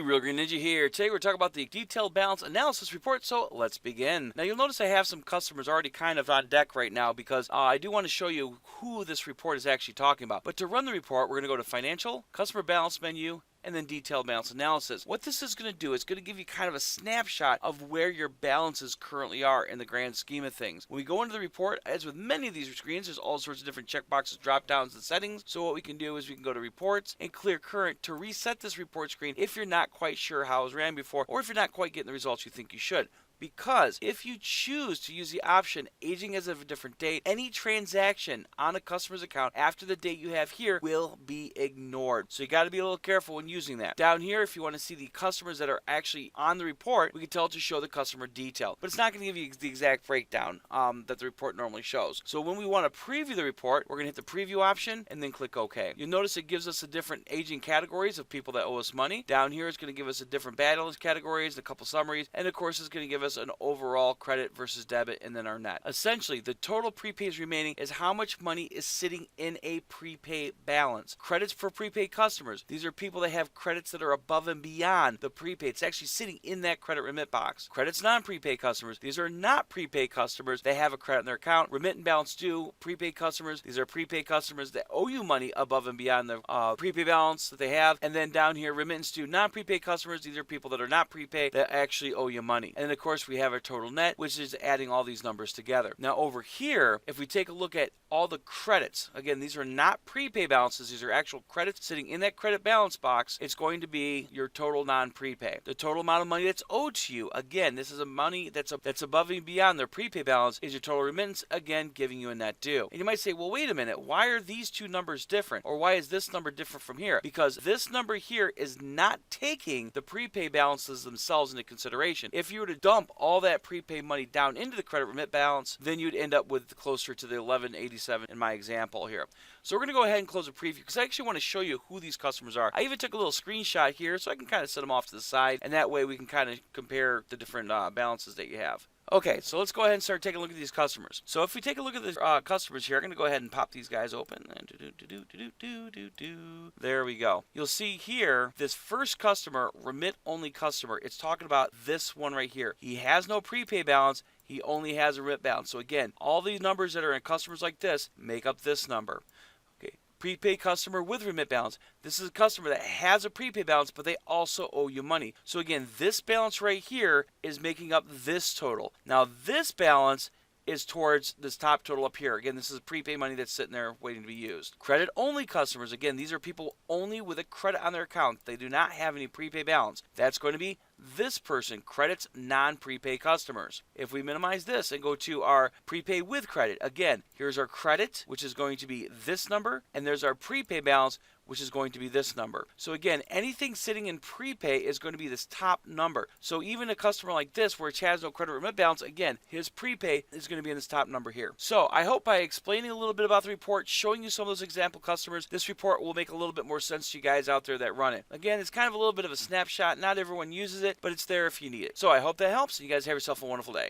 Real Green Ninja here. Today we're talking about the detailed balance analysis report, so let's begin. Now you'll notice I have some customers already kind of on deck right now because I do want to show you who this report is actually talking about. But to run the report, we're going to go to Financial, Customer Balance menu, and then Detailed Balance Analysis. What this is going to do is going to give you kind of a snapshot of where your balances currently are in the grand scheme of things. When we go into the report, as with many of these screens, there's all sorts of different checkboxes, drop downs, and settings. So what we can do is we can go to Reports and clear Current to reset this report screen if you're not quite sure how it was ran before, or if you're not quite getting the results you think you should. Because if you choose to use the option aging as of a different date, any transaction on a customer's account after the date you have here will be ignored. So you got to be a little careful when using that. Down here, if you want to see the customers that are actually on the report, we can tell it to show the customer detail. But it's not going to give you the exact breakdown that the report normally shows. So when we want to preview the report, we're going to hit the preview option and then click OK. You'll notice it gives us the different aging categories of people that owe us money. Down here, it's going to give us a different balance categories, a couple summaries, and of course, it's going to give us an overall credit versus debit and then our net. Essentially, the total prepays remaining is how much money is sitting in a prepay balance. Credits for prepaid customers. These are people that have credits that are above and beyond the prepaid. It's actually sitting in that credit remit box. Credits non-prepaid customers. These are not prepaid customers. They have a credit in their account. Remit and balance due. Prepaid customers. These are prepaid customers that owe you money above and beyond the prepaid balance that they have. And then down here, remittance due non-prepaid customers. These are people that are not prepaid that actually owe you money. And of course, we have our total net, which is adding all these numbers together. Now over here, if we take a look at all the credits, again, these are not prepay balances, these are actual credits sitting in that credit balance box. It's going to be your total non-prepay. The total amount of money that's owed to you, again, this is a money that's above and beyond their prepay balance, is your total remittance, again, giving you a net due. And you might say, well, wait a minute, why are these two numbers different? Or why is this number different from here? Because this number here is not taking the prepay balances themselves into consideration. If you were to dump all that prepaid money down into the credit remit balance, then you'd end up with closer to the 1187 in my example here. So we're going to go ahead and close the preview because I actually want to show you who these customers are. I even took a little screenshot here so I can kind of set them off to the side, and that way we can kind of compare the different balances that you have. Okay, so let's go ahead and start taking a look at these customers. So if we take a look at the customers here, I'm going to go ahead and pop these guys open. There we go. You'll see here, this first customer, remit-only customer, it's talking about this one right here. He has no prepay balance. He only has a remit balance. So again, all these numbers that are in customers like this make up this number. Prepaid customer with remit balance. This is a customer that has a prepaid balance, but they also owe you money. So again, this balance right here is making up this total. Now this balance is towards this top total up here. Again, this is prepaid money that's sitting there waiting to be used. Credit only customers. Again, these are people only with a credit on their account. They do not have any prepaid balance. That's going to be this person, credits non-prepaid customers. If we minimize this and go to our prepay with credit, again, here's our credit, which is going to be this number, and there's our prepaid balance, which is going to be this number. So again, anything sitting in prepay is going to be this top number. So even a customer like this, where it has no credit remit balance, again, his prepay is going to be in this top number here. So I hope by explaining a little bit about the report, showing you some of those example customers, this report will make a little bit more sense to you guys out there that run it. Again, it's kind of a little bit of a snapshot. Not everyone uses it, but it's there if you need it. So I hope that helps, and you guys have yourself a wonderful day.